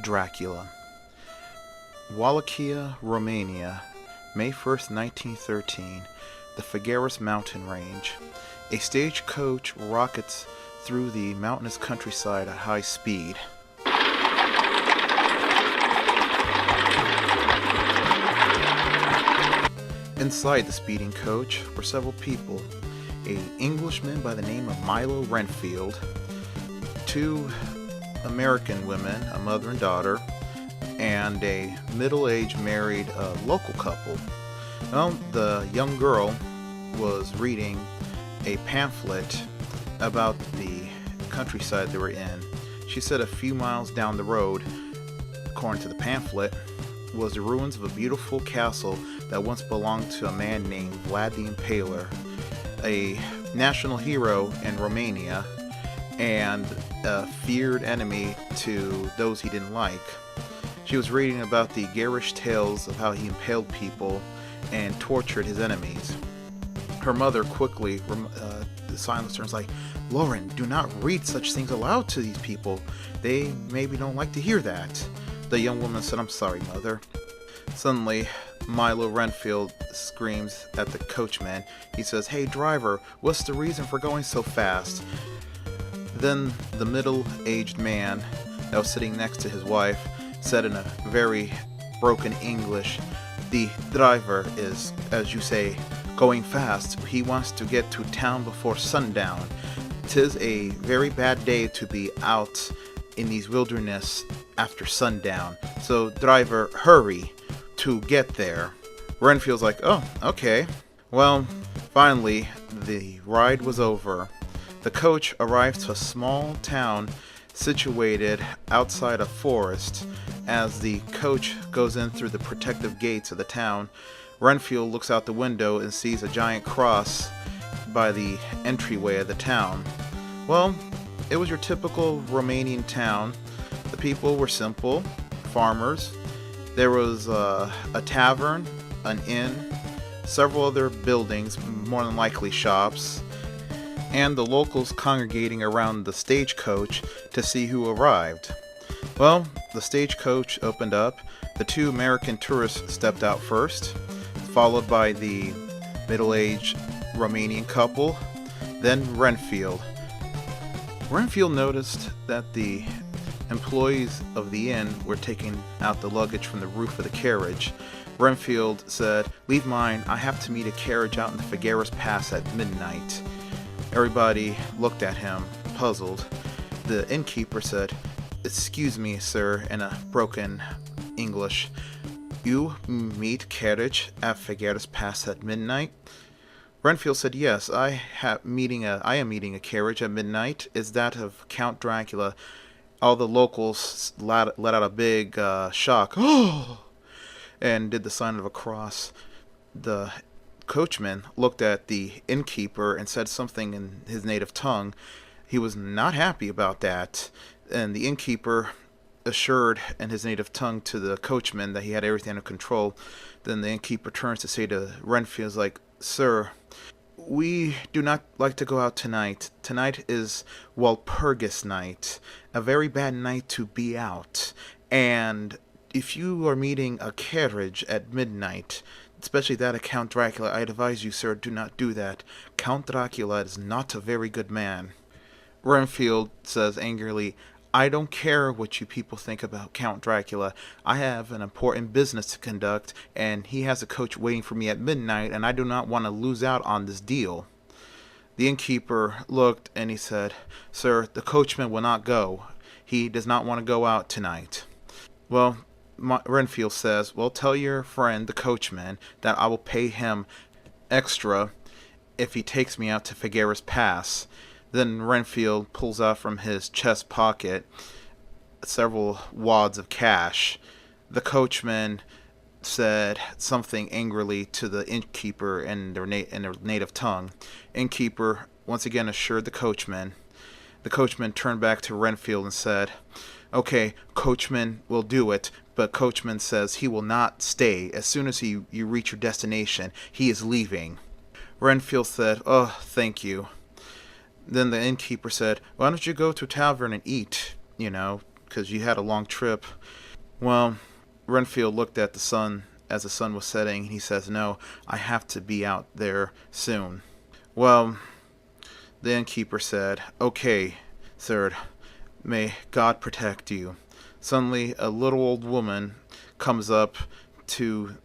Dracula. Wallachia, Romania, May 1st, 1913, the Figueres mountain range. A stagecoach rockets through the mountainous countryside at high speed. Inside the speeding coach were several people. An Englishman by the name of Milo Renfield, two American women, a mother and daughter, and a middle-aged married local couple. Well, the young girl was reading a pamphlet about the countryside they were in. She said a few miles down the road, according to the pamphlet, was the ruins of a beautiful castle that once belonged to a man named Vlad the Impaler, a national hero in Romania, and a feared enemy to those he didn't like. She was reading about the garish tales of how he impaled people and tortured his enemies. Her mother quickly silenced her and was like, "Lauren, do not read such things aloud to these people. They maybe don't like to hear that." The young woman said, "I'm sorry, mother." Suddenly, Milo Renfield screams at the coachman. He says, "Hey driver, what's the reason for going so fast?" Then the middle-aged man that was sitting next to his wife said in a very broken English, "The driver is, as you say, going fast. He wants to get to town before sundown. 'Tis a very bad day to be out in these wilderness after sundown. So driver, hurry to get there." Renfield's like, "Oh, okay." Well, finally, the ride was over. The coach arrived to a small town situated outside a forest. As the coach goes in through the protective gates of the town, Renfield looks out the window and sees a giant cross by the entryway of the town. Well, it was your typical Romanian town. The people were simple, farmers. There was a tavern, an inn, several other buildings, more than likely shops, and the locals congregating around the stagecoach to see who arrived. Well, the stagecoach opened up. The two American tourists stepped out first, followed by the middle-aged Romanian couple, then Renfield. Renfield noticed that the employees of the inn were taking out the luggage from the roof of the carriage. Renfield said, "Leave mine, I have to meet a carriage out in the Figueres Pass at midnight." Everybody looked at him, puzzled. The innkeeper said, "Excuse me, sir," in a broken English. "You meet carriage at Figueres Pass at midnight?" Renfield said, "Yes, I am meeting a carriage at midnight. It's that of Count Dracula." All the locals let out a big shock, "Oh!" and did the sign of a cross. The coachman looked at the innkeeper and said something in his native tongue. He was not happy about that, and the innkeeper assured in his native tongue to the coachman that he had everything under control. Then the innkeeper turns to say to Renfield, like, "Sir, we do not like to go out tonight. Tonight is Walpurgis night, a very bad night to be out. And if you are meeting a carriage at midnight, especially that of Count Dracula, I advise you, sir, do not do that. Count Dracula is not a very good man." Renfield says angrily, "I don't care what you people think about Count Dracula. I have an important business to conduct, and he has a coach waiting for me at midnight, and I do not want to lose out on this deal." The innkeeper looked and he said, "Sir, the coachman will not go. He does not want to go out tonight." Well, Renfield says, "Well, tell your friend, the coachman, that I will pay him extra if he takes me out to Figueres Pass." Then Renfield pulls out from his chest pocket several wads of cash. The coachman said something angrily to the innkeeper in their native tongue. Innkeeper once again assured the coachman. The coachman turned back to Renfield and said, "Okay, coachman will do it, but coachman says he will not stay. As soon as you reach your destination, he is leaving." Renfield said, "Oh, thank you." Then the innkeeper said, "Why don't you go to a tavern and eat, because you had a long trip?" Well, Renfield looked at the sun as the sun was setting, and he says, "No, I have to be out there soon." Well, the innkeeper said, "Okay, sir, may God protect you." Suddenly, a little old woman comes up to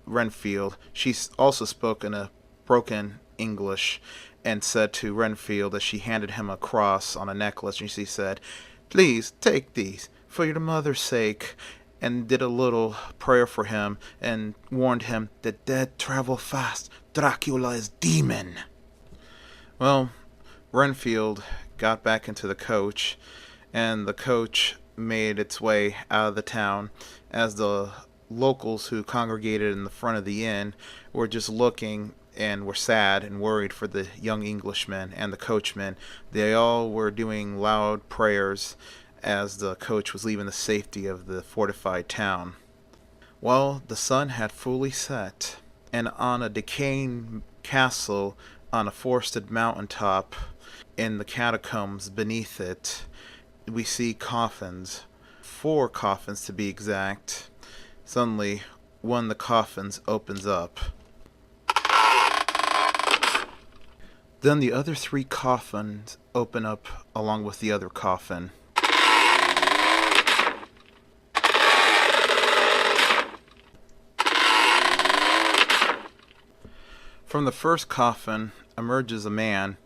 Renfield. She also spoke in a broken English and said to Renfield, as she handed him a cross on a necklace, and she said, "Please take these for your mother's sake," and did a little prayer for him and warned him, "The dead travel fast. Dracula is demon." Well, Renfield got back into the coach, and the coach made its way out of the town as the locals who congregated in the front of the inn were just looking and were sad and worried for the young Englishman and the coachman. They all were doing loud prayers as the coach was leaving the safety of the fortified town. Well, the sun had fully set, and on a decaying castle on a forested mountaintop in the catacombs beneath it, we see coffins, 4 coffins to be exact. Suddenly, one of the coffins opens up. Then the other 3 coffins open up along with the other coffin. From the first coffin emerges a man,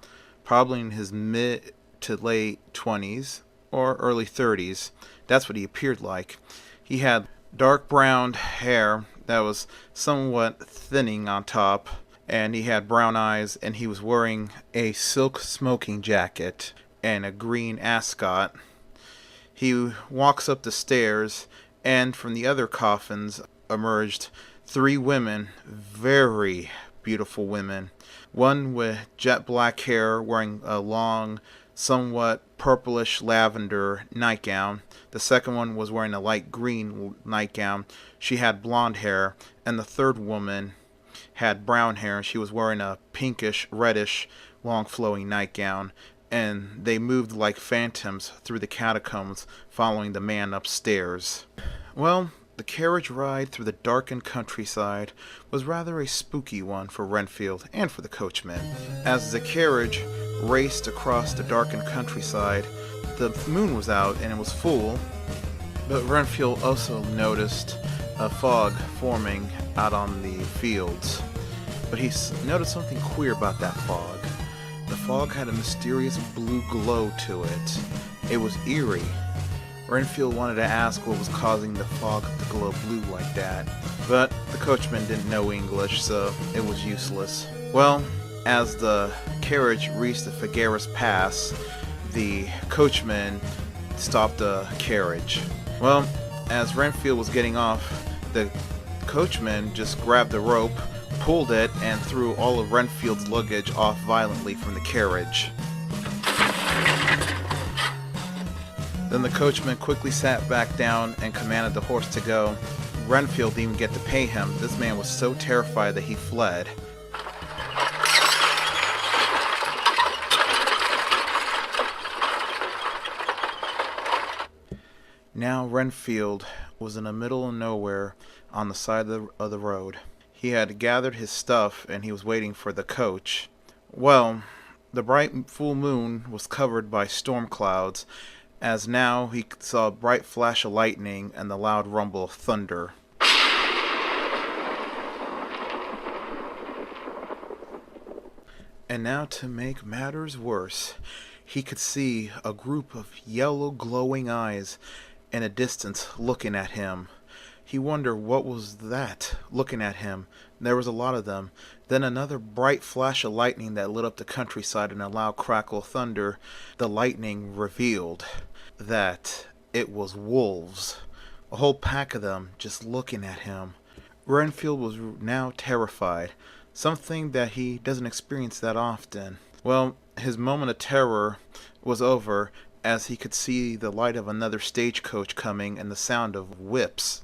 probably in his mid to late 20s or early 30s. That's what he appeared like. He had dark brown hair that was somewhat thinning on top, and he had brown eyes, and he was wearing a silk smoking jacket and a green ascot. He walks up the stairs, and from the other coffins emerged 3 women, very beautiful women. One with jet black hair, wearing a long, somewhat purplish lavender nightgown. The second one was wearing a light green nightgown. She had blonde hair. And the third woman had brown hair. She was wearing a pinkish, reddish, long flowing nightgown. And they moved like phantoms through the catacombs, following the man upstairs. Well, the carriage ride through the darkened countryside was rather a spooky one for Renfield and for the coachman. As the carriage raced across the darkened countryside, the moon was out and it was full, but Renfield also noticed a fog forming out on the fields. But he noticed something queer about that fog. The fog had a mysterious blue glow to it. It was eerie. Renfield wanted to ask what was causing the fog to glow blue like that, but the coachman didn't know English, so it was useless. Well, as the carriage reached the Figueres Pass, the coachman stopped the carriage. Well, as Renfield was getting off, the coachman just grabbed the rope, pulled it, and threw all of Renfield's luggage off violently from the carriage. Then the coachman quickly sat back down and commanded the horse to go. Renfield didn't even get to pay him. This man was so terrified that he fled. Now Renfield was in the middle of nowhere on the side of the road. He had gathered his stuff and he was waiting for the coach. Well, the bright full moon was covered by storm clouds, as now he saw a bright flash of lightning and the loud rumble of thunder. And now, to make matters worse, he could see a group of yellow glowing eyes in a distance looking at him. He wondered what was that looking at him. There was a lot of them. Then another bright flash of lightning that lit up the countryside and a loud crackle of thunder. The lightning revealed that it was wolves. A whole pack of them just looking at him. Renfield was now terrified, something that he doesn't experience that often. Well, his moment of terror was over as he could see the light of another stagecoach coming and the sound of whips.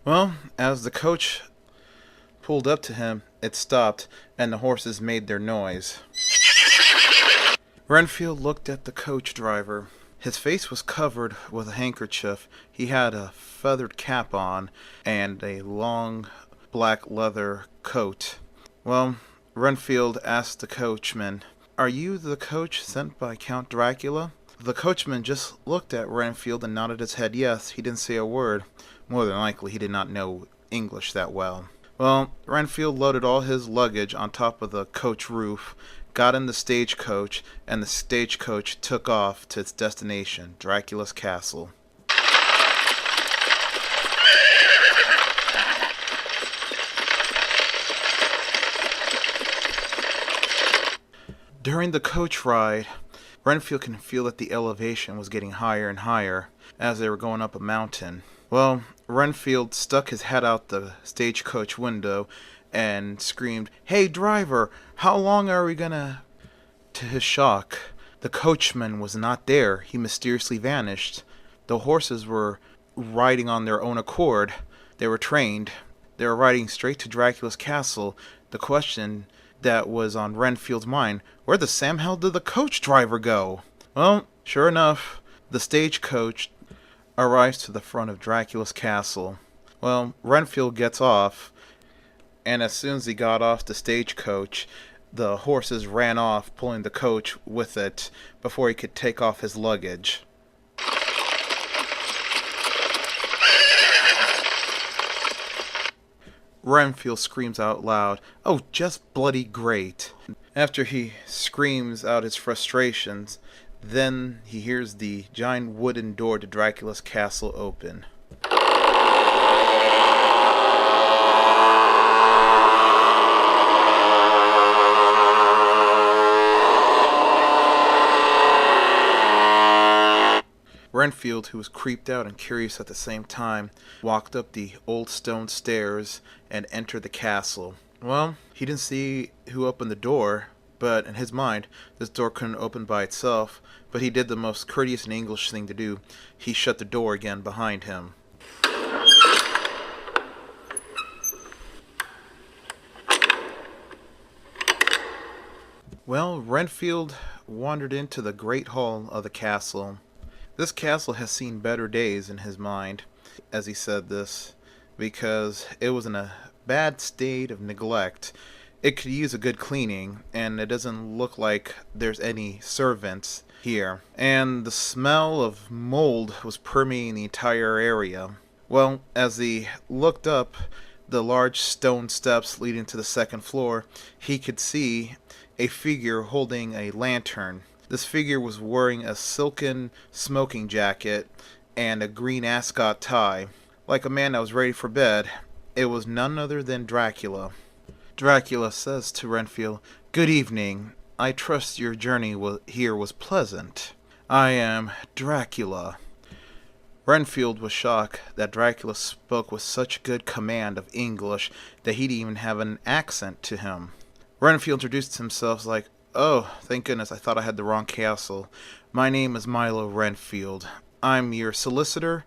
Well, as the coach pulled up to him, it stopped and the horses made their noise. Renfield looked at the coach driver. His face was covered with a handkerchief. He had a feathered cap on and a long black leather coat. Well, Renfield asked the coachman, "Are you the coach sent by Count Dracula?" The coachman just looked at Renfield and nodded his head yes. He didn't say a word. More than likely, he did not know English that well. Well, Renfield loaded all his luggage on top of the coach roof, got in the stagecoach, and the stagecoach took off to its destination, Dracula's castle. During the coach ride, Renfield can feel that the elevation was getting higher and higher as they were going up a mountain. Well, Renfield stuck his head out the stagecoach window and screamed, "Hey driver, how long are we gonna..." To his shock, the coachman was not there. He mysteriously vanished. The horses were riding on their own accord. They were trained. They were riding straight to Dracula's castle. The question that was on Renfield's mind, where the Sam hell did the coach driver go? Well, sure enough, the stagecoach arrives to the front of Dracula's castle. Well, Renfield gets off, and as soon as he got off the stagecoach, the horses ran off, pulling the coach with it before he could take off his luggage. Renfield screams out loud, "Oh, just bloody great." After he screams out his frustrations, then he hears the giant wooden door to Dracula's castle open. Renfield, who was creeped out and curious at the same time, walked up the old stone stairs and entered the castle. Well, he didn't see who opened the door, but in his mind, this door couldn't open by itself, but he did the most courteous and English thing to do. He shut the door again behind him. Well, Renfield wandered into the great hall of the castle. This castle has seen better days in his mind, as he said this, because it was in a bad state of neglect. It could use a good cleaning, and it doesn't look like there's any servants here. And the smell of mold was permeating the entire area. Well, as he looked up the large stone steps leading to the second floor, he could see a figure holding a lantern. This figure was wearing a silken smoking jacket and a green ascot tie. Like a man that was ready for bed, it was none other than Dracula. Dracula says to Renfield, "Good evening. I trust your journey here was pleasant. I am Dracula." Renfield was shocked that Dracula spoke with such good command of English that he didn't even have an accent to him. Renfield introduced himself like, "Oh, thank goodness, I thought I had the wrong castle. My name is Milo Renfield. I'm your solicitor."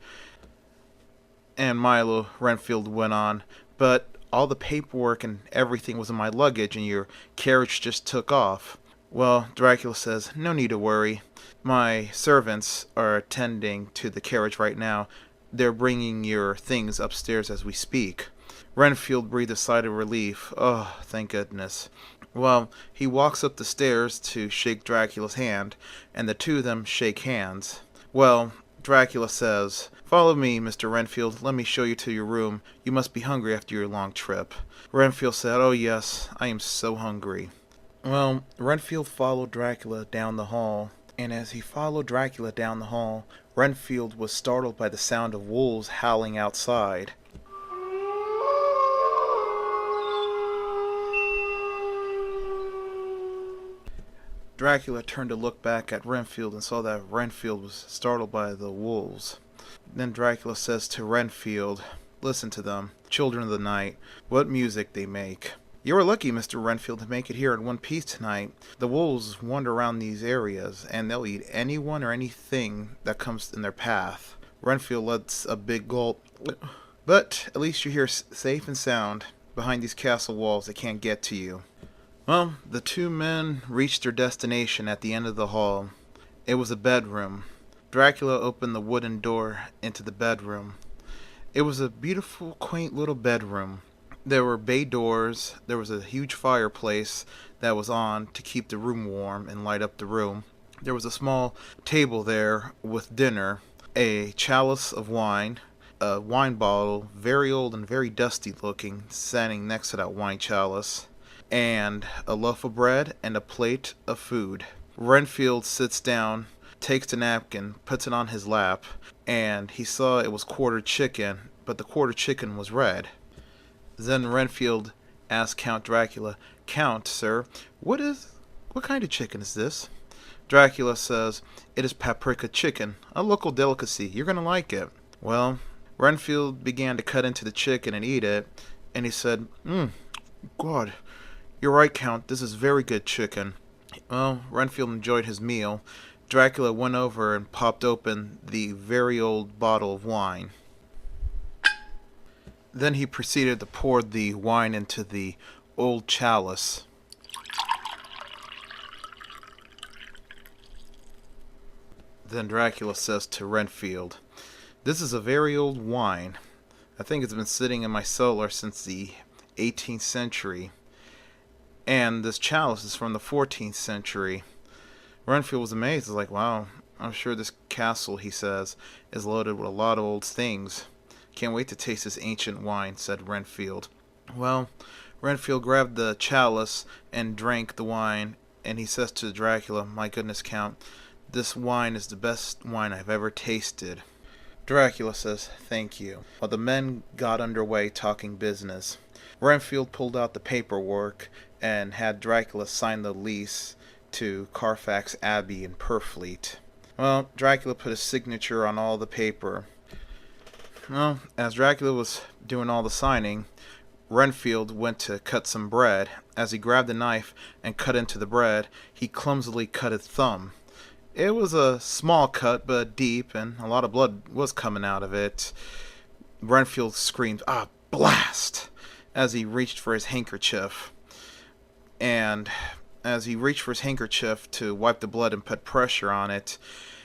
And Milo Renfield went on, "But all the paperwork and everything was in my luggage and your carriage just took off." Well, Dracula says, "No need to worry. My servants are attending to the carriage right now. They're bringing your things upstairs as we speak." Renfield breathed a sigh of relief. Oh, thank goodness. Well, he walks up the stairs to shake Dracula's hand, and the two of them shake hands. Well, Dracula says, "Follow me, Mr. Renfield. Let me show you to your room. You must be hungry after your long trip." Renfield said, "Oh yes, I am so hungry." Well, Renfield followed Dracula down the hall, and as he followed Dracula down the hall, Renfield was startled by the sound of wolves howling outside. Dracula turned to look back at Renfield and saw that Renfield was startled by the wolves. Then Dracula says to Renfield, "Listen to them, children of the night, what music they make. You are lucky, Mr. Renfield, to make it here in one piece tonight. The wolves wander around these areas, and they'll eat anyone or anything that comes in their path." Renfield lets a big gulp. "But at least you're here safe and sound. Behind these castle walls, they can't get to you." Well, the two men reached their destination at the end of the hall. It was a bedroom. Dracula opened the wooden door into the bedroom. It was a beautiful, quaint little bedroom. There were bay doors. There was a huge fireplace that was on to keep the room warm and light up the room. There was a small table there with dinner, a chalice of wine, a wine bottle, very old and very dusty looking, standing next to that wine chalice, and a loaf of bread and a plate of food. Renfield sits down, takes a napkin, puts it on his lap, and he saw it was quartered chicken, but the quartered chicken was red. Then Renfield asked Count Dracula, "Count, sir, what kind of chicken is this?" Dracula says, "It is paprika chicken, a local delicacy. You're going to like it." Well, Renfield began to cut into the chicken and eat it, and he said, "God, you're right, Count, this is very good chicken." Well, Renfield enjoyed his meal. Dracula went over and popped open the very old bottle of wine. Then he proceeded to pour the wine into the old chalice. Then Dracula says to Renfield, "This is a very old wine. I think it's been sitting in my cellar since the 18th century. And this chalice is from the 14th century." Renfield was amazed. He's like, "Wow, I'm sure this castle," he says, "is loaded with a lot of old things. Can't wait to taste this ancient wine," said Renfield. Well, Renfield grabbed the chalice and drank the wine, and he says to Dracula, "My goodness, Count, this wine is the best wine I've ever tasted." Dracula says, "Thank you." While the men got underway talking business, Renfield pulled out the paperwork and had Dracula sign the lease to Carfax Abbey in Purfleet. Well, Dracula put his signature on all the paper. Well, as Dracula was doing all the signing, Renfield went to cut some bread. As he grabbed a knife and cut into the bread, he clumsily cut his thumb. It was a small cut, but deep, and a lot of blood was coming out of it. Renfield screamed, "Ah, blast!" as he reached for his handkerchief. And as he reached for his handkerchief to wipe the blood and put pressure on it,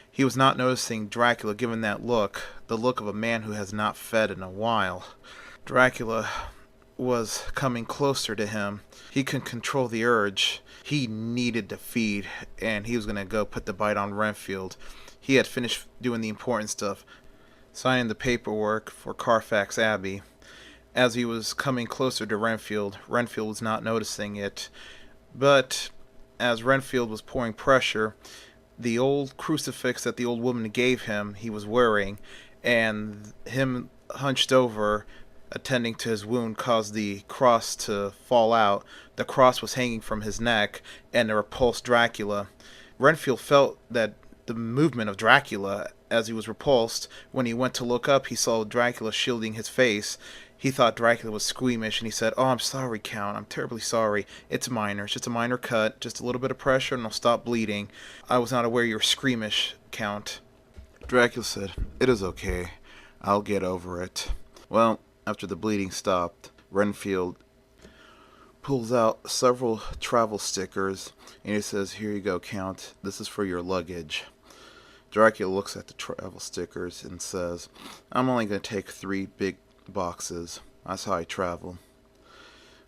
he was not noticing Dracula giving that look, the look of a man who has not fed in a while. Dracula was coming closer to him. He couldn't control the urge. He needed to feed, and he was going to go put the bite on Renfield. He had finished doing the important stuff, signing the paperwork for Carfax Abbey. As he was coming closer to Renfield, Renfield was not noticing it. But as Renfield was pouring pressure, the old crucifix that the old woman gave him, he was wearing, and him hunched over, attending to his wound, caused the cross to fall out. The cross was hanging from his neck, and it repulsed Dracula. Renfield felt that the movement of Dracula as he was repulsed. When he went to look up, he saw Dracula shielding his face. He thought Dracula was squeamish, and he said, "Oh, I'm sorry, Count. I'm terribly sorry. It's minor. It's just a minor cut. Just a little bit of pressure, and I'll stop bleeding. I was not aware you were squeamish, Count." Dracula said, "It is okay. I'll get over it." Well, after the bleeding stopped, Renfield pulls out several travel stickers, and he says, "Here you go, Count. This is for your luggage." Dracula looks at the travel stickers and says, "I'm only going to take 3 big boxes. That's how I travel."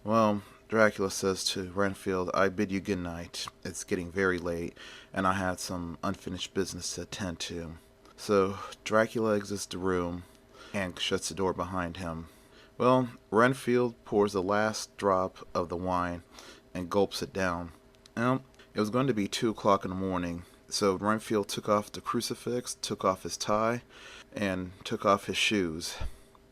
Well, Dracula says to Renfield, "I bid you good night. It's getting very late, and I had some unfinished business to attend to." So Dracula exits the room and shuts the door behind him. Well, Renfield pours the last drop of the wine and gulps it down. Well, it was going to be 2 o'clock in the morning, so Renfield took off the crucifix, took off his tie, and took off his shoes,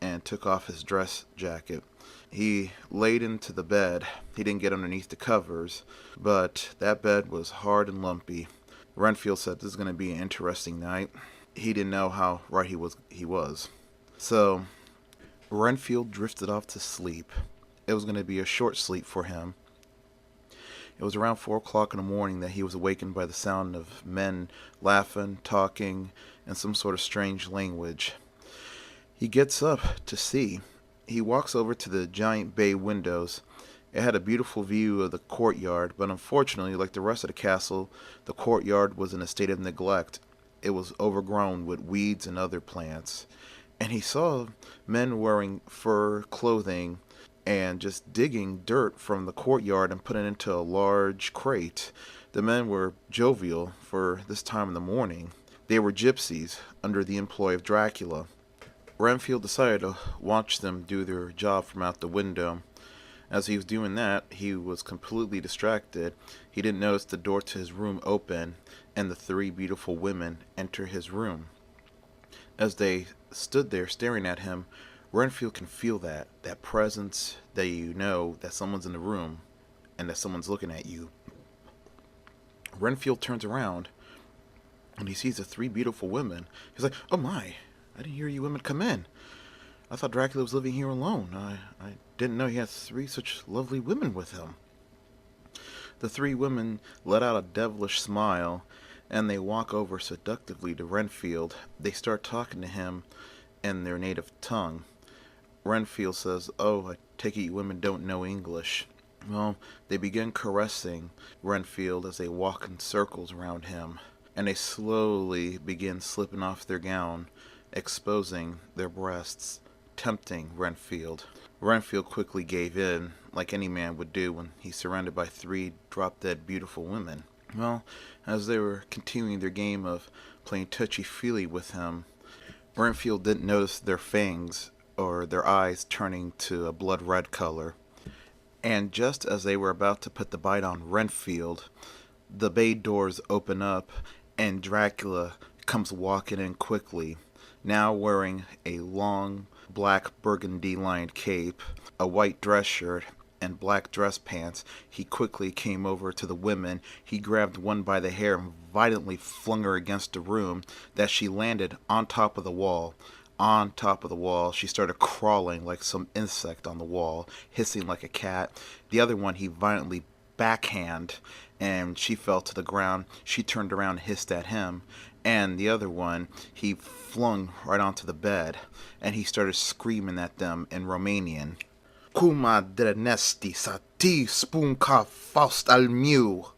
and took off his dress jacket. He laid into the bed. He didn't get underneath the covers, but that bed was hard and lumpy. Renfield said, "This is going to be an interesting night." he didn't know how right he was. So Renfield drifted off to sleep. It was going to be a short sleep for him. It was around 4 o'clock in the morning that he was awakened by the sound of men laughing, talking, in some sort of strange language. He gets up to see. He walks over to the giant bay windows. It had a beautiful view of the courtyard, but unfortunately, like the rest of the castle, the courtyard was in a state of neglect. It was overgrown with weeds and other plants. And he saw men wearing fur clothing and just digging dirt from the courtyard and putting it into a large crate. The men were jovial for this time in the morning. They were gypsies under the employ of Dracula. Renfield decided to watch them do their job from out the window. As he was doing that, he was completely distracted. He didn't notice the door to his room open and the 3 beautiful women enter his room. As they stood there staring at him, Renfield can feel that presence that you know that someone's in the room and that someone's looking at you. Renfield turns around and he sees the 3 beautiful women. He's like, "Oh my, I didn't hear you women come in. I thought Dracula was living here alone. I didn't know he had 3 such lovely women with him." The 3 women let out a devilish smile, and they walk over seductively to Renfield. They start talking to him in their native tongue. Renfield says, "Oh, I take it you women don't know English." Well, they begin caressing Renfield as they walk in circles around him, and they slowly begin slipping off their gown, exposing their breasts, tempting Renfield. Renfield quickly gave in, like any man would do when he's surrounded by 3 drop-dead beautiful women. Well, as they were continuing their game of playing touchy-feely with him, Renfield didn't notice their fangs or their eyes turning to a blood-red color. And just as they were about to put the bite on Renfield, the bay doors open up and Dracula comes walking in quickly, now wearing a long black burgundy-lined cape, a white dress shirt, and black dress pants. He quickly came over to the women. He grabbed one by the hair and violently flung her against the room that she landed on top of the wall. On top of the wall, she started crawling like some insect on the wall, hissing like a cat. The other one he violently backhand, and she fell to the ground. She turned around and hissed at him. And the other one he flung right onto the bed, and he started screaming at them in Romanian. "Kuma drenesti sa ti spunka faust al miu."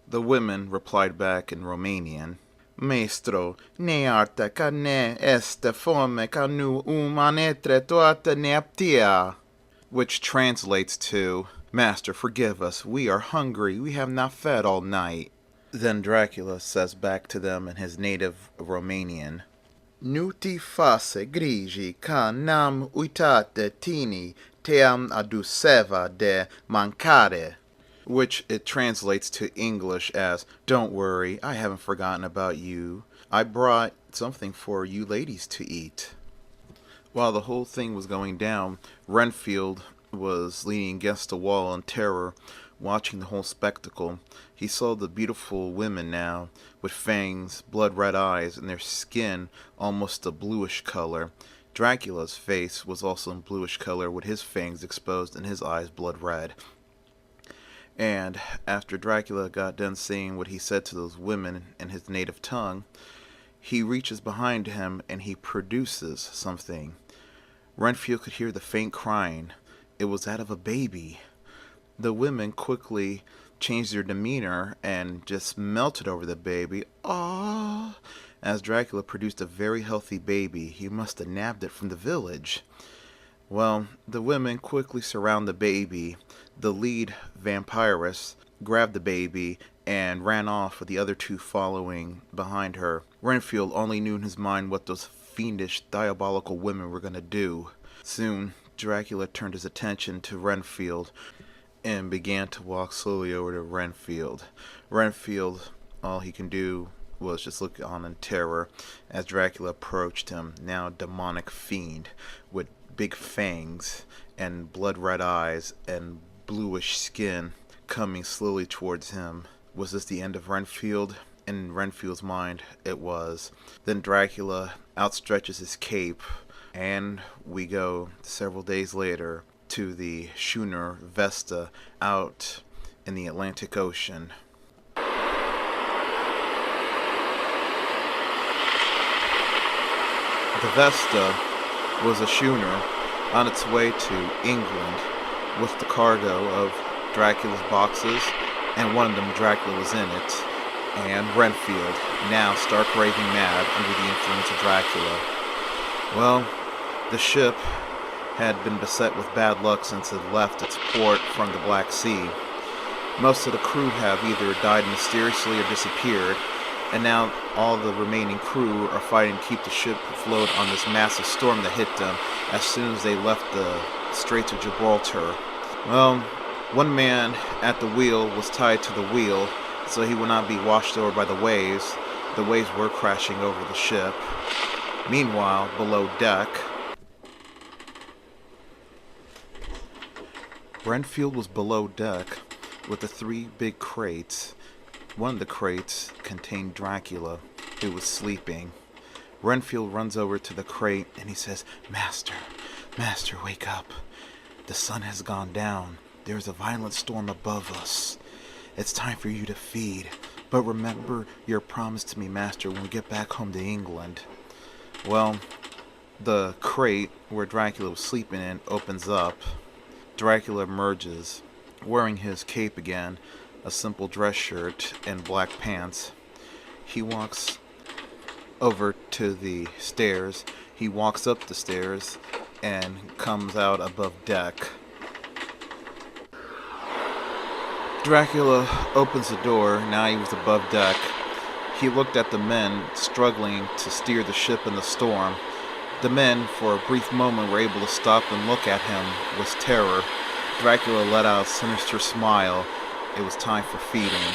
The women replied back in Romanian, "Maestro, ne arte ca ne este fome ca nu umanetre toate neaptia," which translates to, "Master, forgive us, we are hungry, we have not fed all night." Then Dracula says back to them in his native Romanian, "Nu ti face grigi ca nam uitate tini team aduseva de mancare," which it translates to English as, "Don't worry, I haven't forgotten about you. I brought something for you ladies to eat." While the whole thing was going down, Renfield was leaning against the wall in terror, watching the whole spectacle. He saw the beautiful women now, with fangs, blood-red eyes, and their skin almost a bluish color. Dracula's face was also in bluish color, with his fangs exposed and his eyes blood-red. And after Dracula got done saying what he said to those women in his native tongue, he reaches behind him and he produces something. Renfield could hear the faint crying. It was that of a baby. The women quickly changed their demeanor and just melted over the baby. "Ah!" As Dracula produced a very healthy baby. He must have nabbed it from the village. Well, the women quickly surround the baby. The lead vampiress grabbed the baby and ran off with the other 2 following behind her. Renfield only knew in his mind what those fiendish, diabolical women were going to do. Soon, Dracula turned his attention to Renfield and began to walk slowly over to Renfield. Renfield, all he can do was just look on in terror as Dracula approached him, now a demonic fiend with big fangs and blood-red eyes and bluish skin, coming slowly towards him. Was this the end of Renfield? In Renfield's mind, it was. Then Dracula outstretches his cape, and we go several days later to the schooner Vesta out in the Atlantic Ocean. The Vesta was a schooner on its way to England with the cargo of Dracula's boxes, and one of them Dracula was in it, and Renfield, now stark raving mad under the influence of Dracula. Well, the ship had been beset with bad luck since it left its port from the Black Sea. Most of the crew have either died mysteriously or disappeared, and now all the remaining crew are fighting to keep the ship afloat on this massive storm that hit them as soon as they left the Straits of Gibraltar. Well, one man at the wheel was tied to the wheel so he would not be washed over by the waves. The waves were crashing over the ship. Meanwhile, below deck, Renfield was below deck with the 3 big crates. One of the crates contained Dracula, who was sleeping. Renfield runs over to the crate and he says, Master, wake up. The sun has gone down. There is a violent storm above us. It's time for you to feed. But remember your promise to me, Master, when we get back home to England. Well, the crate where Dracula was sleeping in opens up. Dracula emerges, wearing his cape again, a simple dress shirt and black pants. He walks over to the stairs. He walks up the stairs and comes out above deck. Dracula opens the door. Now he was above deck. He looked at the men struggling to steer the ship in the storm. The men, for a brief moment, were able to stop and look at him with terror. Dracula let out a sinister smile. It was time for feeding.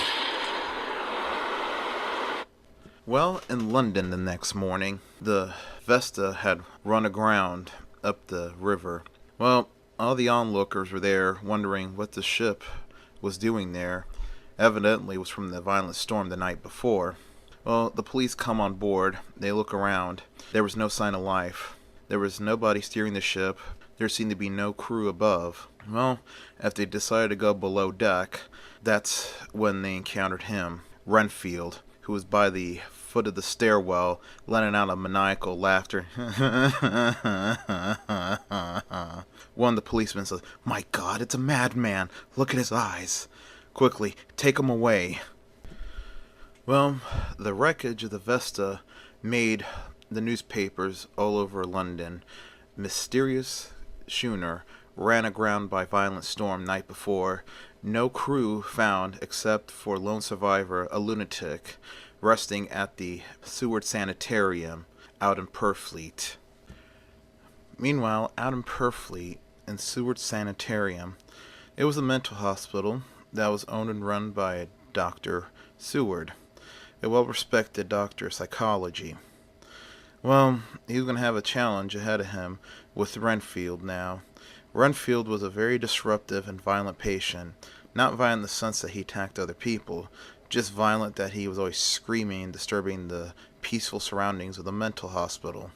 Well, in London the next morning, the Vesta had run aground up the river. Well, all the onlookers were there wondering what the ship was doing there. Evidently it was from the violent storm the night before. Well, the police come on board. They look around. There was no sign of life. There was nobody steering the ship. There seemed to be no crew above. Well, if they decided to go below deck, that's when they encountered him, Renfield, who was by the foot of the stairwell, letting out a maniacal laughter. One of the policemen says, My God, it's a madman. Look at his eyes. Quickly, take him away. Well, the wreckage of the Vesta made the newspapers all over London. Mysterious schooner ran aground by violent storm night before. No crew found except for lone survivor, a lunatic, resting at the Seward Sanitarium out in Purfleet. Meanwhile, out in Purfleet, in Seward Sanitarium, it was a mental hospital that was owned and run by Dr. Seward, a well-respected doctor of psychology. Well, he was going to have a challenge ahead of him with Renfield now. Renfield was a very disruptive and violent patient. Not violent in the sense that he attacked other people, just violent that he was always screaming and disturbing the peaceful surroundings of the mental hospital.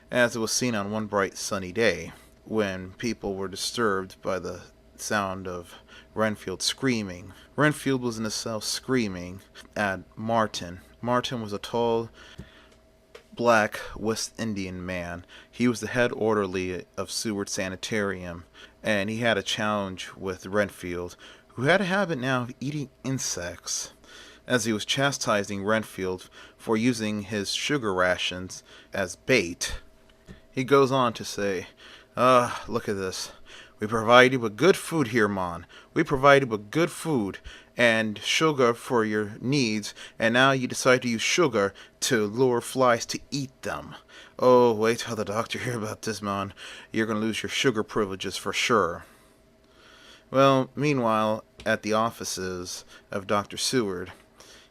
As it was seen on one bright sunny day, when people were disturbed by the sound of Renfield screaming. Renfield was in his cell screaming at Martin. Martin was a tall, black West Indian man. He was the head orderly of Seward Sanitarium, and he had a challenge with Renfield, who had a habit now of eating insects. As he was chastising Renfield for using his sugar rations as bait, he goes on to say, look at this. We provide you with good food here, man. We provide you with good food and sugar for your needs, and now you decide to use sugar to lure flies to eat them. Oh, wait till the doctor hear about this, man. You're going to lose your sugar privileges for sure. Well, meanwhile, at the offices of Dr. Seward,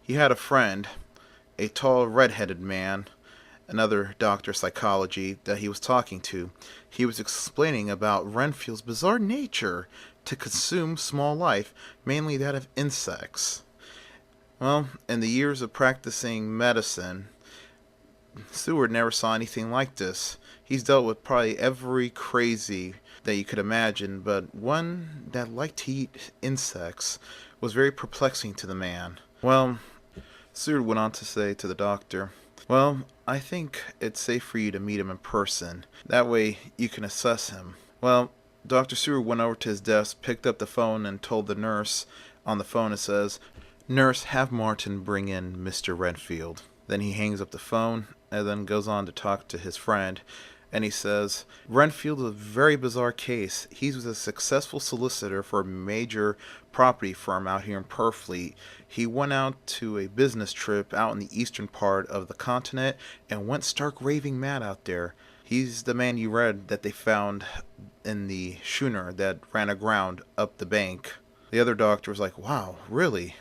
he had a friend, a tall, red-headed man, another doctor of psychology that he was talking to. He was explaining about Renfield's bizarre nature to consume small life, mainly that of insects. Well, in the years of practicing medicine, Seward never saw anything like this. He's dealt with probably every crazy that you could imagine, but one that liked to eat insects was very perplexing to the man. Well, Seward went on to say to the doctor, well, I think it's safe for you to meet him in person. That way you can assess him. Well, Dr. Seward went over to his desk, picked up the phone, and told the nurse on the phone, it says, Nurse, have Martin bring in Mr. Renfield. Then he hangs up the phone and then goes on to talk to his friend. And he says, Renfield is a very bizarre case. He was a successful solicitor for a major property firm out here in Purfleet. He went out to a business trip out in the eastern part of the continent and went stark raving mad out there. He's the man you read that they found in the schooner that ran aground up the bank. The other doctor was like, wow, really?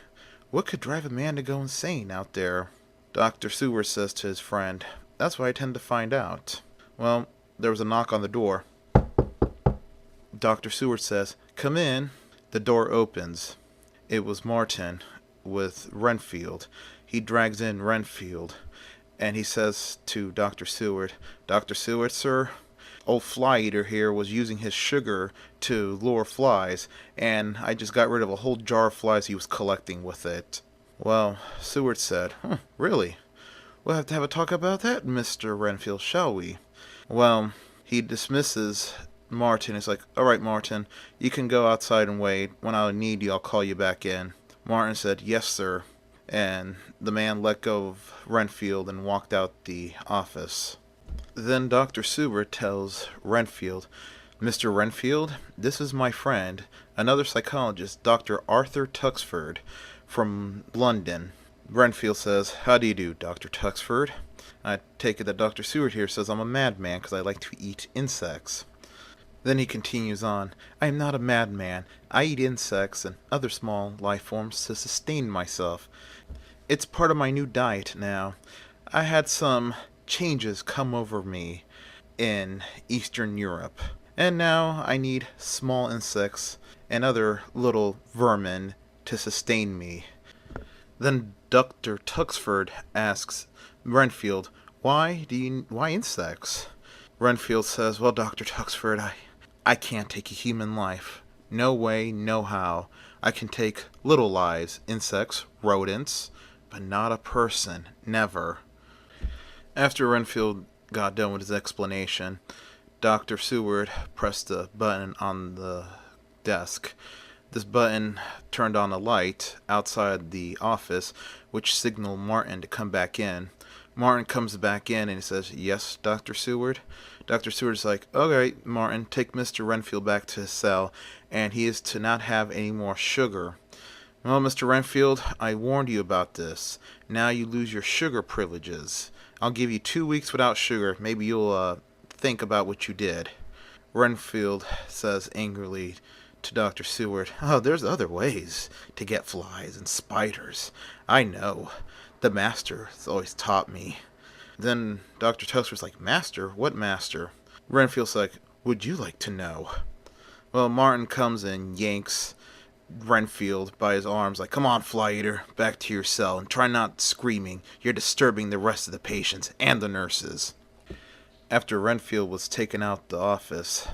What could drive a man to go insane out there? Dr. Seward says to his friend, that's what I tend to find out. Well, there was a knock on the door. Dr. Seward says, come in. The door opens. It was Martin with Renfield. He drags in Renfield, and he says to Dr. Seward, Dr. Seward, sir, old fly eater here was using his sugar to lure flies, and I just got rid of a whole jar of flies he was collecting with it. Well, Seward said, really? We'll have to have a talk about that, Mr. Renfield, shall we? Well, he dismisses Martin. He's like, all right, Martin, you can go outside and wait. When I need you, I'll call you back in. Martin said, yes, sir. And the man let go of Renfield and walked out the office. Then Dr. Seward tells Renfield, Mr. Renfield, this is my friend, another psychologist, Dr. Arthur Tuxford, from London. Renfield says, how do you do, Dr. Tuxford? I take it that Dr. Seward here says I'm a madman because I like to eat insects. Then he continues on, I am not a madman. I eat insects and other small life forms to sustain myself. It's part of my new diet now. I had some changes come over me in Eastern Europe, and now I need small insects and other little vermin to sustain me. Then Dr. Tuxford asks Renfield, why insects? Renfield says, well, Dr. Tuxford, I can't take a human life. No way, no how. I can take little lives, insects, rodents, but not a person. Never. After Renfield got done with his explanation, Dr. Seward pressed a button on the desk. This button turned on a light outside the office, which signaled Martin to come back in. Martin comes back in and he says, yes, Dr. Seward? Dr. Seward's like, okay, Martin, take Mr. Renfield back to his cell, and he is to not have any more sugar. Well, Mr. Renfield, I warned you about this. Now you lose your sugar privileges. I'll give you 2 weeks without sugar. Maybe you'll think about what you did. Renfield says angrily to Dr. Seward, oh, there's other ways to get flies and spiders. I know. The master has always taught me. Then Dr. Tuxford's like, master? What master? Renfield's like, would you like to know? Well, Martin comes and yanks Renfield by his arms like, come on, fly eater, back to your cell, and try not screaming. You're disturbing the rest of the patients and the nurses. After Renfield was taken out the office,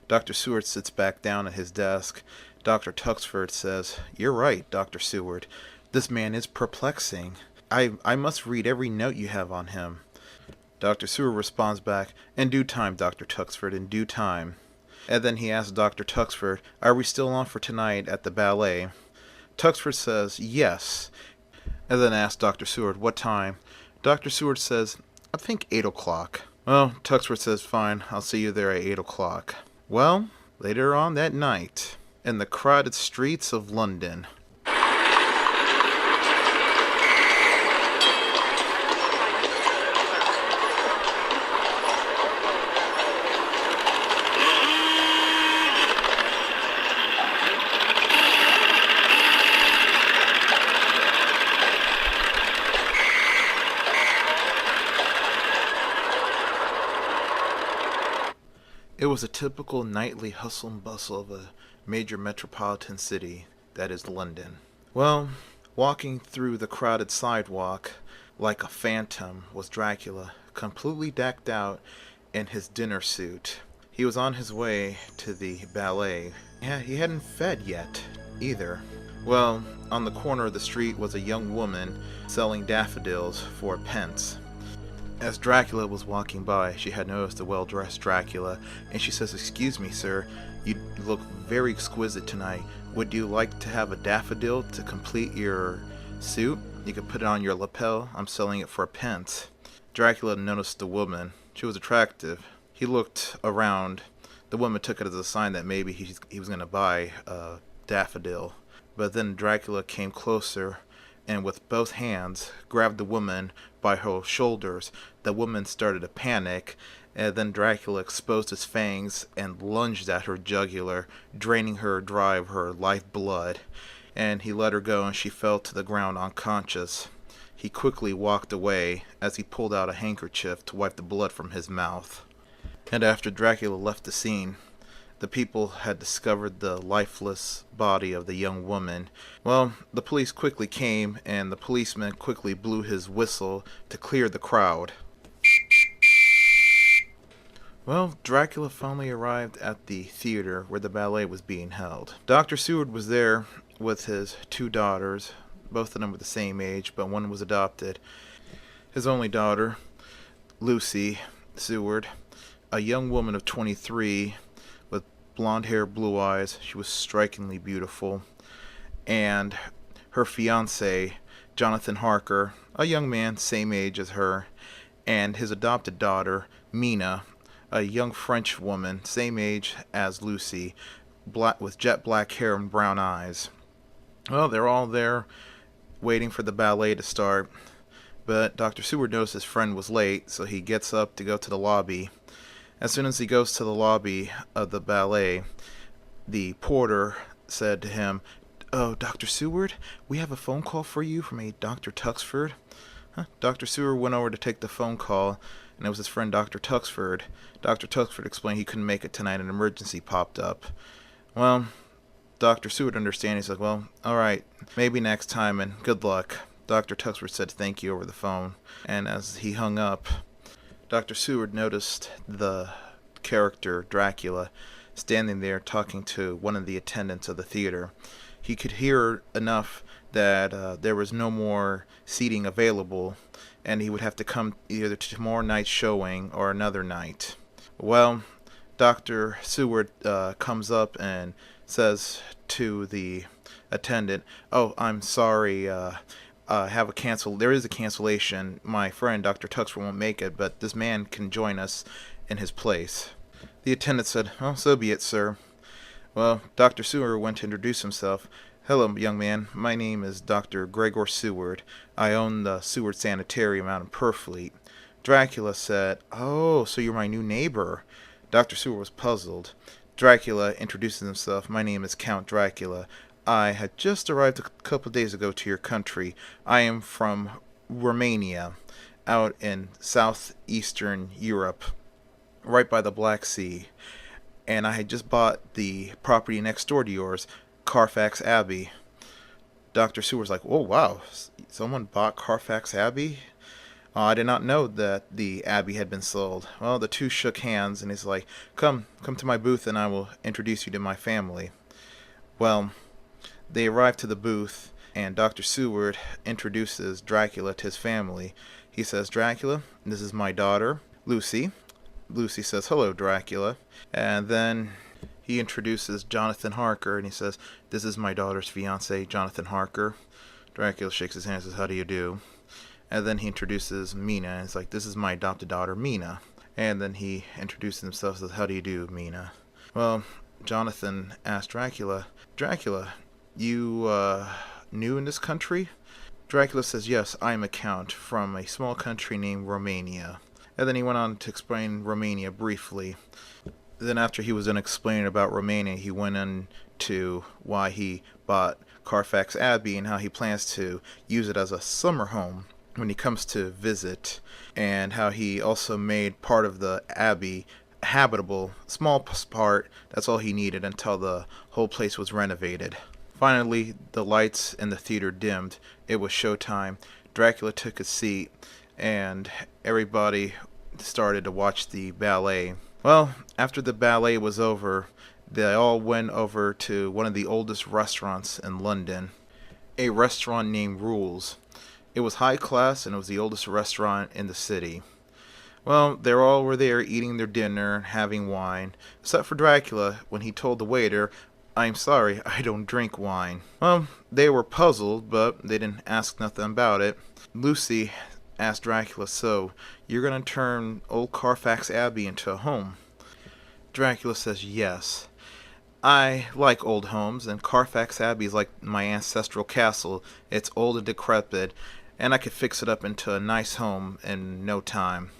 Dr. Seward sits back down at his desk. Dr. Tuxford says, you're right, Dr. Seward. This man is perplexing. I must read every note you have on him. Dr. Seward responds back, in due time, Dr. Tuxford, in due time. And then he asks Dr. Tuxford, are we still on for tonight at the ballet? Tuxford says, yes. And then asks Dr. Seward, what time? Dr. Seward says, I think 8 o'clock. Well, Tuxford says, fine, I'll see you there at 8 o'clock. Well, later on that night, in the crowded streets of London, it was a typical nightly hustle and bustle of a major metropolitan city, that is London. Well, Walking through the crowded sidewalk like a phantom was Dracula, completely decked out in his dinner suit. He was on his way to the ballet. Yeah, he hadn't fed yet, either. Well, on the corner of the street was a young woman selling daffodils for a pence. As Dracula was walking by, she had noticed a well-dressed Dracula, and she says, "Excuse me, sir, you look very exquisite tonight. Would you like to have a daffodil to complete your suit? You could put it on your lapel. I'm selling it for a pence." Dracula noticed the woman. She was attractive. He looked around. The woman took it as a sign that maybe he was going to buy a daffodil. But then Dracula came closer and with both hands grabbed the woman by her shoulders. The woman started to panic, and then Dracula exposed his fangs and lunged at her jugular, draining her dry of her life blood. And he let her go, and she fell to the ground unconscious. He quickly walked away as he pulled out a handkerchief to wipe the blood from his mouth. And after Dracula left the scene, the people had discovered the lifeless body of the young woman. Well, the police quickly came, and the policeman quickly blew his whistle to clear the crowd. Well, Dracula finally arrived at the theater where the ballet was being held. Dr. Seward was there with his two daughters. Both of them were the same age, but one was adopted. His only daughter, Lucy Seward, a young woman of 23 with blonde hair, blue eyes. She was strikingly beautiful. And her fiancé, Jonathan Harker, a young man, same age as her, and his adopted daughter, Mina, a young French woman, same age as Lucy, with jet black hair and brown eyes. Well, they're all there waiting for the ballet to start, but Dr. Seward noticed his friend was late, so he gets up to go to the lobby. As soon as he goes to the lobby of the ballet, the porter said to him, "Oh, Dr. Seward, we have a phone call for you from a Dr. Tuxford." Dr. Seward went over to take the phone call, and it was his friend Dr. Tuxford. Dr. Tuxford explained he couldn't make it tonight, an emergency popped up. Well, Dr. Seward understand. He said, "Well, all right, maybe next time, and good luck." Dr. Tuxford said thank you over the phone, and as he hung up, Dr. Seward noticed the character Dracula standing there talking to one of the attendants of the theater. He could hear enough that there was no more seating available, and he would have to come either to tomorrow night's showing or another night. Well, Dr. Seward comes up and says to the attendant, "Oh, I'm sorry, there is a cancellation. My friend Dr. Tuxford won't make it, but this man can join us in his place." The attendant said, "Oh, so be it, sir." Well, Dr. Seward went to introduce himself. "Hello, young man. My name is Dr. Gregor Seward. I own the Seward Sanitarium out in Purfleet." Dracula said, "Oh, so you're my new neighbor." Dr. Seward was puzzled. Dracula introduced himself. "My name is Count Dracula. I had just arrived a couple of days ago to your country. I am from Romania, out in southeastern Europe, right by the Black Sea. And I had just bought the property next door to yours, Carfax Abbey." Dr. Seward's like, "Oh, wow, someone bought Carfax Abbey? I did not know that the Abbey had been sold." Well, the two shook hands, and he's like, come to my booth and I will introduce you to my family." Well, they arrived to the booth, and Dr. Seward introduces Dracula to his family. He says, "Dracula, this is my daughter, Lucy." Lucy says, "Hello, Dracula." And then he introduces Jonathan Harker, and he says, "This is my daughter's fiancé, Jonathan Harker." Dracula shakes his hand and says, "How do you do?" And then he introduces Mina, and it's like, "This is my adopted daughter, Mina." And then he introduces himself and says, "How do you do, Mina?" Well, Jonathan asked Dracula, "Dracula, you new in this country?" Dracula says, "Yes, I am a count from a small country named Romania." And then he went on to explain Romania briefly. Then after he was done explaining about Romania, he went into why he bought Carfax Abbey and how he plans to use it as a summer home when he comes to visit, and how he also made part of the Abbey habitable, small part, that's all he needed until the whole place was renovated. Finally, the lights in the theater dimmed. It was showtime. Dracula took a seat, and everybody started to watch the ballet. Well, after the ballet was over, they all went over to one of the oldest restaurants in London, a restaurant named Rules. It was high class and it was the oldest restaurant in the city. Well, they all were there eating their dinner and having wine, except for Dracula when he told the waiter, "I'm sorry, I don't drink wine." Well, they were puzzled, but they didn't ask nothing about it. Lucy asked Dracula, "So, you're gonna turn old Carfax Abbey into a home?" Dracula says, "Yes. I like old homes, and Carfax Abbey is like my ancestral castle. It's old and decrepit, and I could fix it up into a nice home in no time."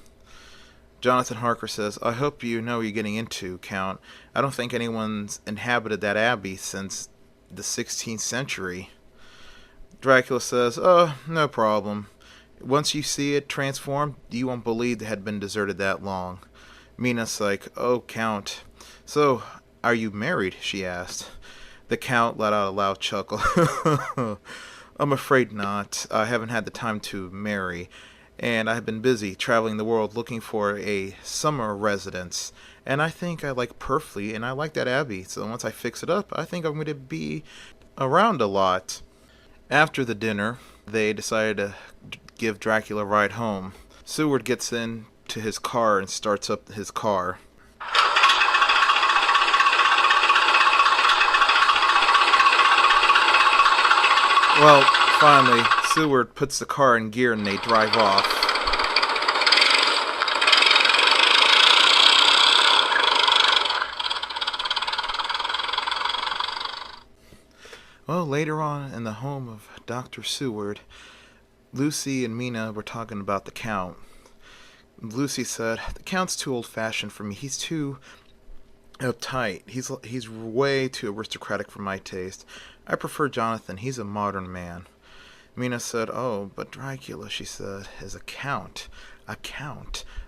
Jonathan Harker says, "I hope you know what you're getting into, Count. I don't think anyone's inhabited that abbey since the 16th century. Dracula says, "Oh, no problem. Once you see it transformed, you won't believe it had been deserted that long." Mina's like, "Oh, Count. So, are you married?" she asked. The Count let out a loud chuckle. "I'm afraid not. I haven't had the time to marry, and I have been busy traveling the world looking for a summer residence. And I think I like perfectly, and I like that abbey, so once I fix it up, I think I'm going to be around a lot." After the dinner, they decided to give Dracula a ride home. Seward gets into his car and starts up his car. Well, finally, Seward puts the car in gear and they drive off. Well, later on in the home of Dr. Seward, Lucy and Mina were talking about the Count. Lucy said, "The Count's too old-fashioned for me. He's too uptight. He's way too aristocratic for my taste. I prefer Jonathan. He's a modern man." Mina said, "Oh, but Dracula," she said, "is a count.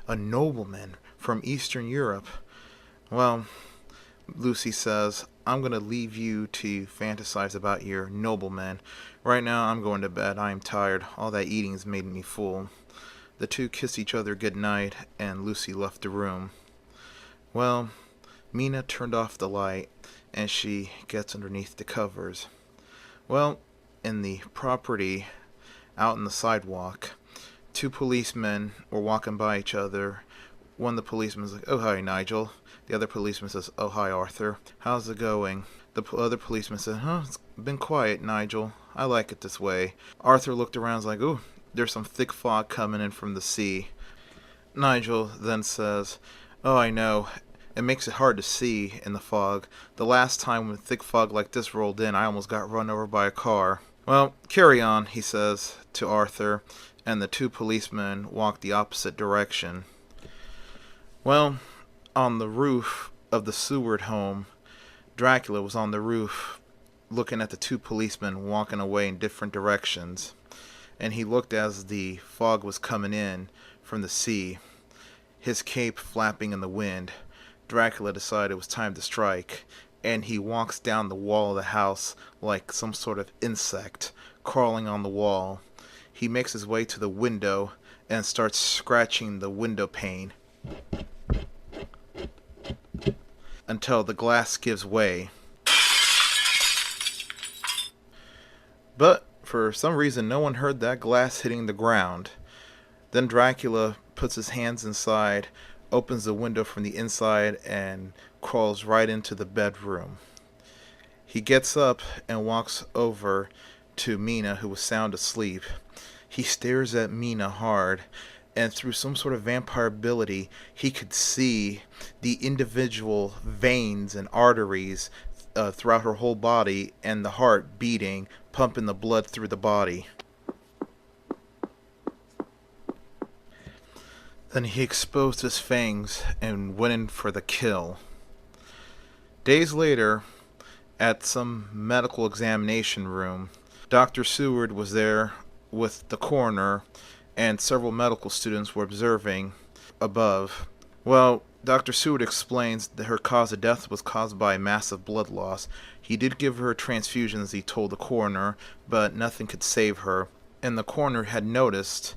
A nobleman from Eastern Europe." Well, Lucy says, "I'm going to leave you to fantasize about your nobleman. Right now, I'm going to bed. I am tired. All that eating's made me full." The two kissed each other good night, and Lucy left the room. Well, Mina turned off the light, and she gets underneath the covers. Well, in the property, out on the sidewalk, two policemen were walking by each other. One of the policemen was like, "Oh, hi, Nigel." The other policeman says, "Oh, hi, Arthur. How's it going?" The other policeman said, "It's been quiet, Nigel. I like it this way." Arthur looked around and was like, "Ooh, there's some thick fog coming in from the sea." Nigel then says, "Oh, I know. It makes it hard to see in the fog. The last time when thick fog like this rolled in, I almost got run over by a car." "Well, carry on," he says to Arthur, and the two policemen walked the opposite direction. Well, on the roof of the Seward home, Dracula was on the roof looking at the two policemen walking away in different directions, and he looked as the fog was coming in from the sea, his cape flapping in the wind. Dracula decided it was time to strike, and he walks down the wall of the house like some sort of insect crawling on the wall. He makes his way to the window and starts scratching the window pane until the glass gives way. But for some reason, no one heard that glass hitting the ground. Then Dracula puts his hands inside, opens the window from the inside, and crawls right into the bedroom. He gets up and walks over to Mina, who was sound asleep. He stares at Mina hard, and through some sort of vampire ability, he could see the individual veins and arteries throughout her whole body, and the heart beating, pumping the blood through the body. Then he exposed his fangs and went in for the kill. Days later, at some medical examination room, Dr. Seward was there with the coroner, and several medical students were observing above. Well, Dr. Seward explains that her cause of death was caused by massive blood loss. He did give her transfusions, he told the coroner, but nothing could save her. And the coroner had noticed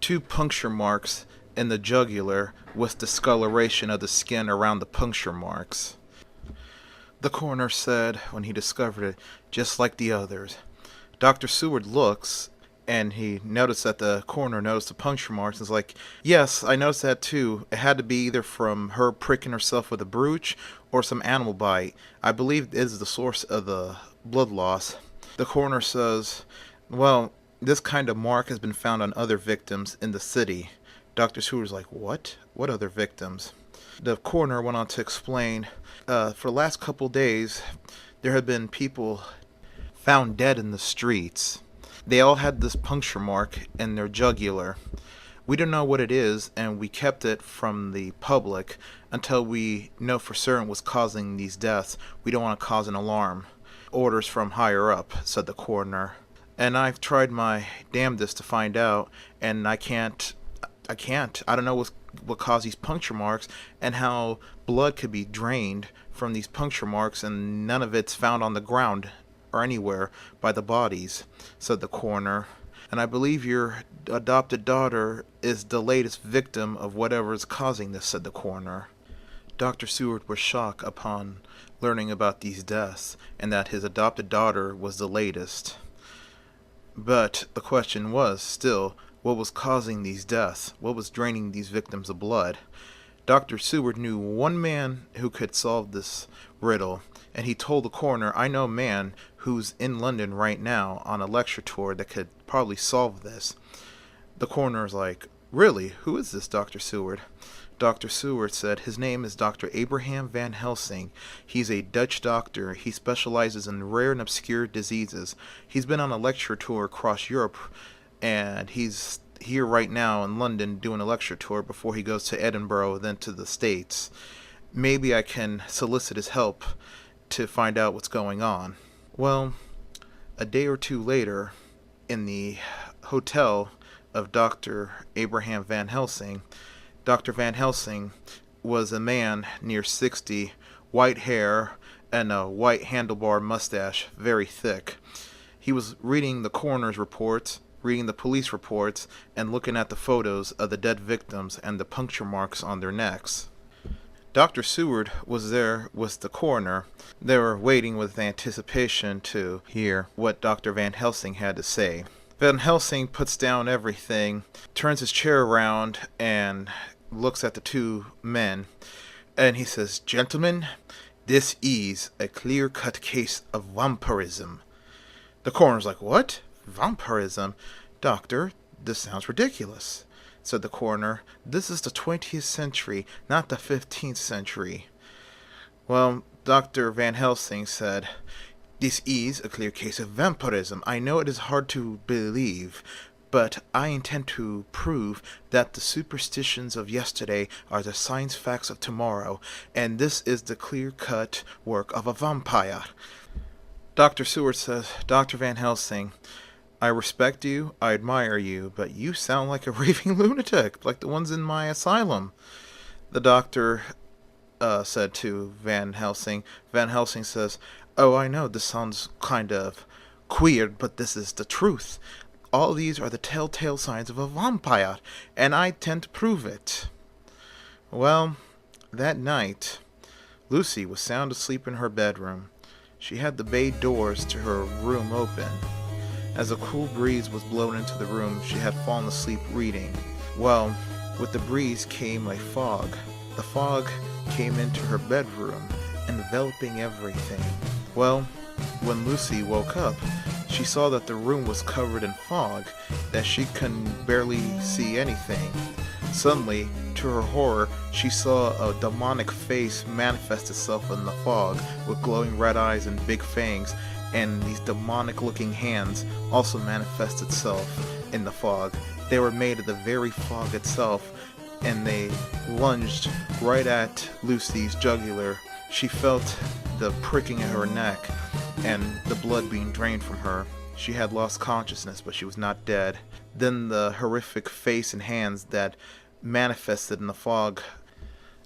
2 puncture marks in the jugular with discoloration of the skin around the puncture marks. The coroner said when he discovered it, just like the others. Dr. Seward looks, and he noticed that the coroner noticed the puncture marks, and is like, yes, I noticed that too. It had to be either from her pricking herself with a brooch or some animal bite. I believe it is the source of the blood loss. The coroner says, well, this kind of mark has been found on other victims in the city. Dr. Seward's like, what? What other victims? The coroner went on to explain, for the last couple days, there have been people found dead in the streets. They all had this puncture mark in their jugular. We don't know what it is, and we kept it from the public until we know for certain what's causing these deaths. We don't want to cause an alarm. Orders from higher up, said the coroner. And I've tried my damnedest to find out, and I can't. I don't know what caused these puncture marks and how blood could be drained from these puncture marks, and none of it's found on the ground or anywhere by the bodies, said the coroner. And I believe your adopted daughter is the latest victim of whatever is causing this, said the coroner. Dr. Seward was shocked upon learning about these deaths and that his adopted daughter was the latest. But the question was still, what was causing these deaths? What was draining these victims of blood? Dr. Seward knew one man who could solve this riddle, and he told the coroner, I know a man who's in London right now on a lecture tour that could probably solve this. The coroner's like, really? Who is this Dr. Seward? Dr. Seward said his name is Dr. Abraham Van Helsing. He's a Dutch doctor. He specializes in rare and obscure diseases. He's been on a lecture tour across Europe, and he's here right now in London doing a lecture tour before he goes to Edinburgh, then to the States. Maybe I can solicit his help to find out what's going on. Well, a day or two later, in the hotel of Dr. Abraham Van Helsing, Dr. Van Helsing was a man near 60, white hair and a white handlebar mustache, very thick. He was reading the coroner's reports, reading the police reports, and looking at the photos of the dead victims and the puncture marks on their necks. Dr. Seward was there with the coroner. They were waiting with anticipation to hear what Dr. Van Helsing had to say. Van Helsing puts down everything, turns his chair around, and looks at the 2 men, and he says, gentlemen, this is a clear-cut case of vampirism. The coroner's like, what? Vampirism? Doctor, this sounds ridiculous, said the coroner. This is the 20th century, not the 15th century. Well, Dr. Van Helsing said, this is a clear case of vampirism. I know it is hard to believe, but I intend to prove that the superstitions of yesterday are the science facts of tomorrow, and this is the clear-cut work of a vampire. Dr. Seward says, Dr. Van Helsing, I respect you, I admire you, but you sound like a raving lunatic, like the ones in my asylum. The doctor said to Van Helsing. Van Helsing says, oh, I know this sounds kind of queer, but this is the truth. All these are the telltale signs of a vampire, and I tend to prove it. Well, that night, Lucy was sound asleep in her bedroom. She had the bay doors to her room open. As a cool breeze was blown into the room, she had fallen asleep reading. Well, with the breeze came a fog. The fog came into her bedroom, enveloping everything. Well, when Lucy woke up, she saw that the room was covered in fog, that she couldn't barely see anything. Suddenly, to her horror, she saw a demonic face manifest itself in the fog, with glowing red eyes and big fangs, and these demonic-looking hands also manifest itself in the fog. They were made of the very fog itself, and they lunged right at Lucy's jugular. She felt the pricking in her neck and the blood being drained from her. She had lost consciousness, but she was not dead. Then the horrific face and hands that manifested in the fog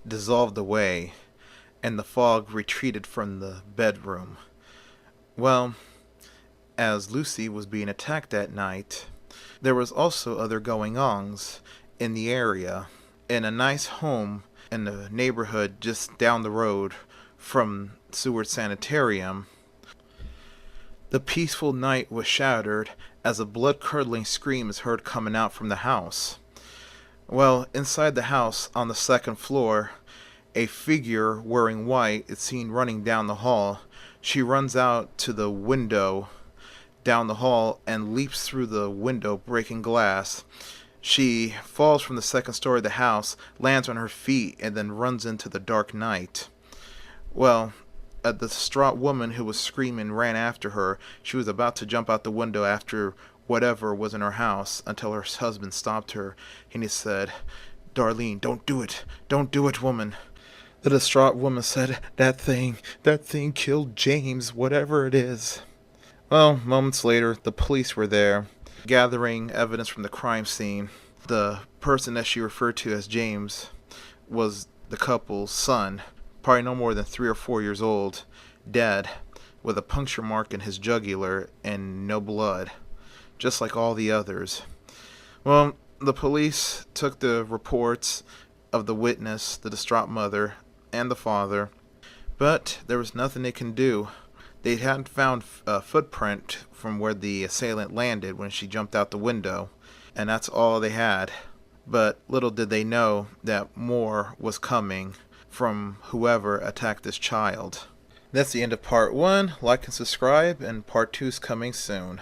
dissolved away, and the fog retreated from the bedroom. Well, as Lucy was being attacked that night, there was also other going-ons in the area. In a nice home in the neighborhood just down the road from Seward Sanitarium, the peaceful night was shattered as a blood-curdling scream is heard coming out from the house. Well, inside the house, on the second floor, a figure wearing white is seen running down the hall. She runs out to the window down the hall and leaps through the window, breaking glass. She falls from the second story of the house, lands on her feet, and then runs into the dark night. Well, the distraught woman who was screaming ran after her. She was about to jump out the window after whatever was in her house until her husband stopped her, and he said, "Darlene, don't do it. Don't do it, woman." The distraught woman said, that thing killed James, whatever it is." Well, moments later, the police were there, gathering evidence from the crime scene. The person that she referred to as James was the couple's son, probably no more than 3 or 4 years old, dead, with a puncture mark in his jugular and no blood, just like all the others. Well, the police took the reports of the witness, the distraught mother, and the father, but there was nothing they can do. They hadn't found a footprint from where the assailant landed when she jumped out the window, and that's all they had. But little did they know that more was coming from whoever attacked this child. That's the end of part 1. Like and subscribe, and part 2 is coming soon.